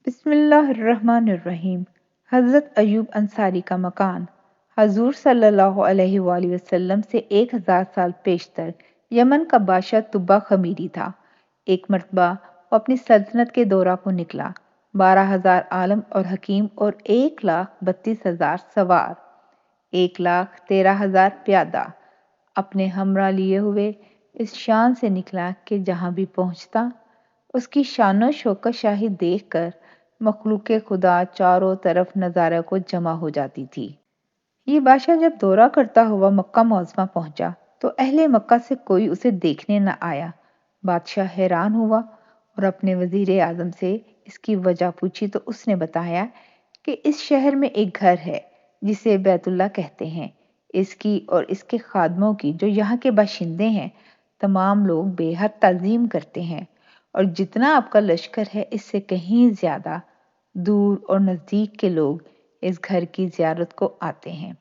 بسم اللہ الرحمن الرحیم۔ حضرت ایوب انصاری کا مکان حضور صلی اللہ علیہ وآلہ وسلم سے 1000 سال پیشتر یمن کا بادشاہ طبہ خمیری تھا۔ ایک مرتبہ وہ اپنی سلطنت کے دورہ کو نکلا۔ 12,000 عالم اور حکیم اور 1,32,000 سوار، 1,13,000 پیادہ اپنے ہمراہ لیے ہوئے اس شان سے نکلا کہ جہاں بھی پہنچتا اس کی شان و شوکت شاہی دیکھ کر مخلوق خدا چاروں طرف نظارہ کو جمع ہو جاتی تھی۔ یہ بادشاہ جب دورہ کرتا ہوا مکہ معظمہ پہنچا تو اہل مکہ سے کوئی اسے دیکھنے نہ آیا۔ بادشاہ حیران ہوا اور اپنے وزیر اعظم سے اس کی وجہ پوچھی تو اس نے بتایا کہ اس شہر میں ایک گھر ہے جسے بیت اللہ کہتے ہیں۔ اس کی اور اس کے خادموں کی جو یہاں کے باشندے ہیں تمام لوگ بے حد تعظیم کرتے ہیں، اور جتنا آپ کا لشکر ہے اس سے کہیں زیادہ دور اور نزدیک کے لوگ اس گھر کی زیارت کو آتے ہیں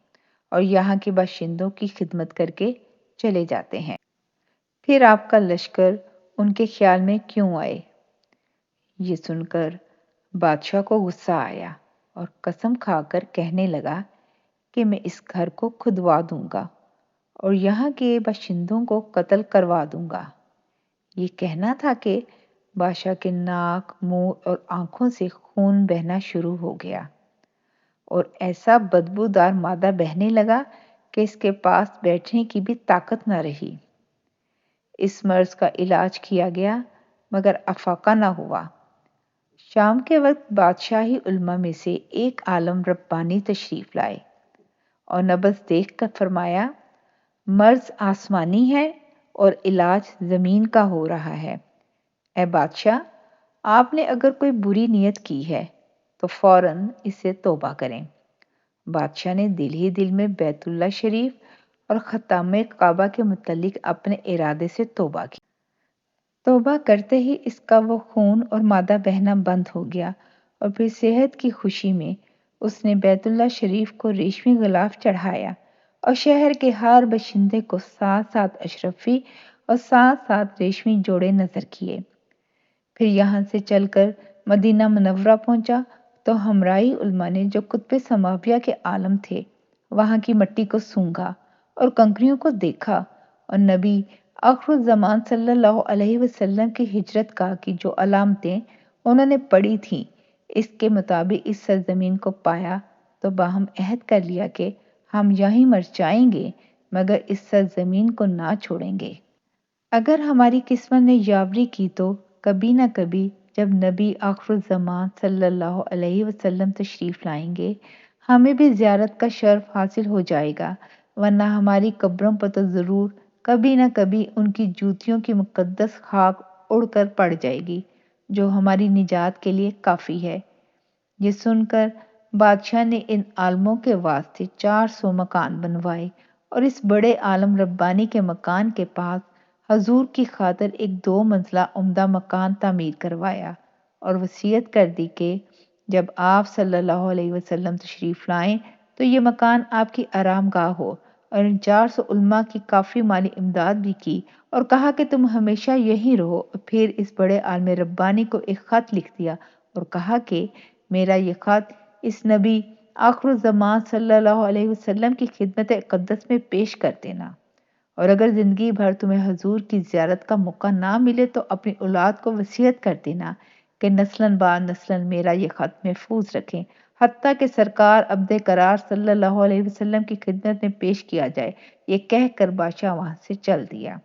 اور یہاں کے باشندوں کی خدمت کر کے چلے جاتے ہیں۔ پھر آپ کا لشکر ان کے خیال میں کیوں آئے؟ یہ سن کر بادشاہ کو غصہ آیا اور قسم کھا کر کہنے لگا کہ میں اس گھر کو کھدوا دوں گا اور یہاں کے باشندوں کو قتل کروا دوں گا۔ یہ کہنا تھا کہ بادشاہ کے ناک، منہ اور آنکھوں سے خون بہنا شروع ہو گیا اور ایسا بدبودار مادہ بہنے لگا کہ اس کے پاس بیٹھنے کی بھی طاقت نہ رہی۔ اس مرض کا علاج کیا گیا مگر افاقہ نہ ہوا۔ شام کے وقت بادشاہی علماء میں سے ایک عالم ربانی تشریف لائے اور نبض دیکھ کر فرمایا، مرض آسمانی ہے اور علاج زمین کا ہو رہا ہے۔ اے بادشاہ، آپ نے اگر کوئی بری نیت کی ہے تو فوراً اسے توبہ کریں۔ بادشاہ نے دل ہی دل میں بیت اللہ شریف اور خطامِ کعبہ کے متعلق اپنے ارادے سے توبہ کی۔ توبہ کرتے ہی اس کا وہ خون اور مادہ بہنا بند ہو گیا اور پھر صحت کی خوشی میں اس نے بیت اللہ شریف کو ریشمی غلاف چڑھایا اور شہر کے ہر باشندے کو 7 اشرفی اور 7 ریشمی جوڑے نظر کیے۔ پھر یہاں سے چل کر مدینہ منورہ پہنچا تو ہمرائی علماء نے جو قطب سماویہ کے عالم تھے وہاں کی مٹی کو سونگھا اور کنکریوں کو دیکھا اور نبی آخر الزمان صلی اللہ علیہ وسلم کی ہجرت کا کی جو علامتیں انہوں نے پڑھی تھیں اس کے مطابق اس سرزمین کو پایا تو باہم عہد کر لیا کہ ہم یہیں مر جائیں گے مگر اس سرزمین کو نہ چھوڑیں گے۔ اگر ہماری قسمت نے یاوری کی تو کبھی نہ کبھی جب نبی آخر الزمان صلی اللہ علیہ وسلم تشریف لائیں گے ہمیں بھی زیارت کا شرف حاصل ہو جائے گا، ورنہ ہماری قبروں پر تو ضرور کبھی نہ کبھی ان کی جوتیوں کی مقدس خاک اڑ کر پڑ جائے گی جو ہماری نجات کے لیے کافی ہے۔ یہ سن کر بادشاہ نے ان عالموں کے واسطے 400 مکان بنوائے اور اس بڑے عالم ربانی کے مکان کے پاس حضور کی خاطر ایک 2 منزلہ عمدہ مکان تعمیر کروایا اور وصیت کر دی کہ جب آپ صلی اللہ علیہ وسلم تشریف لائیں تو یہ مکان آپ کی آرام گاہ ہو، اور ان 400 علماء کی کافی مالی امداد بھی کی اور کہا کہ تم ہمیشہ یہی رہو، اور پھر اس بڑے عالم ربانی کو ایک خط لکھ دیا اور کہا کہ میرا یہ خط اس نبی آخر الزمان صلی اللہ علیہ وسلم کی خدمت اقدس میں پیش کر دینا، اور اگر زندگی بھر تمہیں حضور کی زیارت کا موقع نہ ملے تو اپنی اولاد کو وصیت کر دینا کہ نسلاً بعد نسلاً میرا یہ خط محفوظ رکھیں حتیٰ کہ سرکار عبد قرار صلی اللہ علیہ وسلم کی خدمت میں پیش کیا جائے۔ یہ کہہ کر بادشاہ وہاں سے چل دیا۔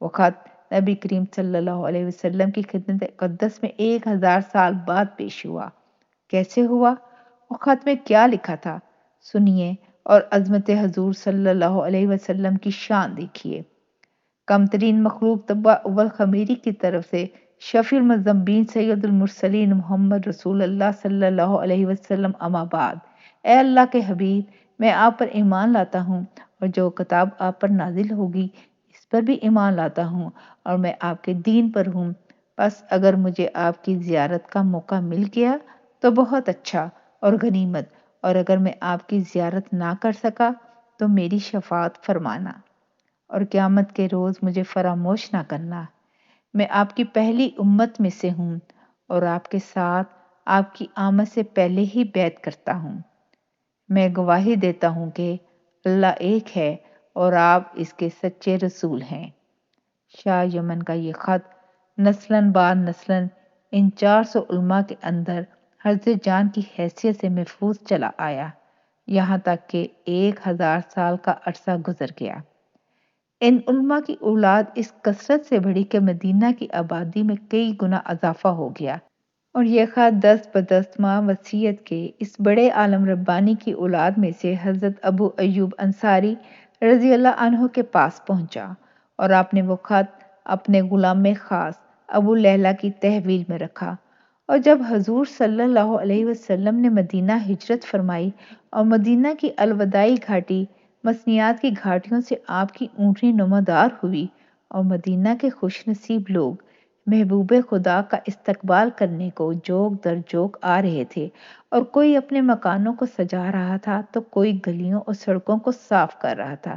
وہ خط نبی کریم صلی اللہ علیہ وسلم کی خدمت اقدس میں 1000 سال بعد پیش ہوا۔ کیسے ہوا؟ وہ خط میں کیا لکھا تھا سنیے اور عظمت حضور صلی اللہ علیہ وسلم کی شان دیکھیے۔ کم ترین مخلوق طبع اول خمیری کی طرف سے شفیع المذنبین سید المرسلین محمد رسول اللہ صلی اللہ علیہ وسلم اما بعد، اے اللہ کے حبیب، میں آپ پر ایمان لاتا ہوں اور جو کتاب آپ پر نازل ہوگی اس پر بھی ایمان لاتا ہوں اور میں آپ کے دین پر ہوں۔ بس اگر مجھے آپ کی زیارت کا موقع مل گیا تو بہت اچھا اور غنیمت، اور اگر میں آپ کی زیارت نہ کر سکا تو میری شفاعت فرمانا اور قیامت کے روز مجھے فراموش نہ کرنا۔ میں آپ کی پہلی امت میں سے ہوں اور آپ کے ساتھ آپ کی آمد سے پہلے ہی بیعت کرتا ہوں۔ میں گواہی دیتا ہوں کہ اللہ ایک ہے اور آپ اس کے سچے رسول ہیں۔ شاہ یمن کا یہ خط نسلاً بعد نسلاً ان 400 علماء کے اندر حضرت جان کی حیثیت سے محفوظ چلا آیا، یہاں تک کہ 1000 سال کا عرصہ گزر گیا۔ ان علماء کی اولاد اس کثرت سے بڑھی کہ مدینہ کی آبادی میں کئی گنا اضافہ ہو گیا، اور یہ خط دست بدست ماہ وصیت کے اس بڑے عالم ربانی کی اولاد میں سے حضرت ابو ایوب انصاری رضی اللہ عنہ کے پاس پہنچا، اور آپ نے وہ خط اپنے غلام خاص ابو لیلہ کی تحویل میں رکھا۔ اور جب حضور صلی اللہ علیہ وسلم نے مدینہ ہجرت فرمائی اور مدینہ کی الوداعی گھاٹی مسنیات کی گھاٹیوں سے آپ کی اونٹنی نمودار ہوئی، اور مدینہ کے خوش نصیب لوگ محبوب خدا کا استقبال کرنے کو جوک در جوک آ رہے تھے، اور کوئی اپنے مکانوں کو سجا رہا تھا تو کوئی گلیوں اور سڑکوں کو صاف کر رہا تھا،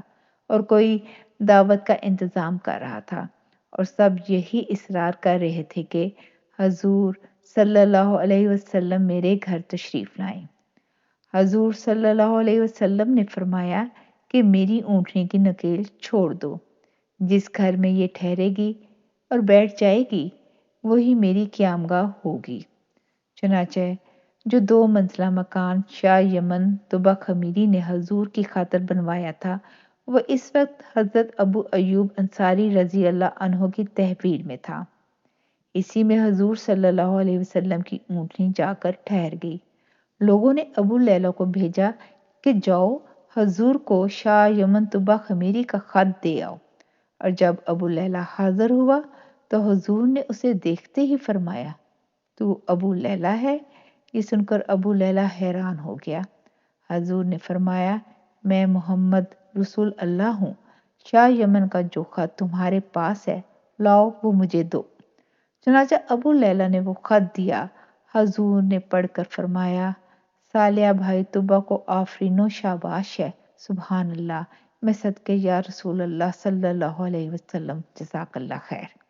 اور کوئی دعوت کا انتظام کر رہا تھا، اور سب یہی اصرار کر رہے تھے کہ حضور صلی اللہ علیہ وسلم میرے گھر تشریف لائیں۔ حضور صلی اللہ علیہ وسلم نے فرمایا کہ میری اونٹنی کی نکیل چھوڑ دو، جس گھر میں یہ ٹھہرے گی اور بیٹھ جائے گی وہی میری قیامگاہ ہوگی۔ چنانچہ جو 2 منزلہ مکان شاہ یمن طبع خمیری نے حضور کی خاطر بنوایا تھا، وہ اس وقت حضرت ابو ایوب انصاری رضی اللہ عنہ کی تحویل میں تھا۔ اسی میں حضور صلی اللہ علیہ وسلم کی اونٹنی جا کر ٹھہر گئی۔ لوگوں نے ابو لیلہ کو بھیجا کہ جاؤ حضور کو شاہ یمن طبع خمیری کا خط دے آؤ، اور جب ابو لیلہ حاضر ہوا تو حضور نے اسے دیکھتے ہی فرمایا، تو ابو لیلہ ہے؟ یہ سن کر ابو لیلہ حیران ہو گیا۔ حضور نے فرمایا، میں محمد رسول اللہ ہوں، شاہ یمن کا جو خط تمہارے پاس ہے لاؤ وہ مجھے دو۔ چنانچہ ابو لیلہ نے وہ خط دیا۔ حضور نے پڑھ کر فرمایا، صالح بھائی طبع کو آفرین و شاباش ہے، سبحان اللہ، میں صدقے یا رسول اللہ صلی اللہ علیہ وسلم، جزاک اللہ خیر۔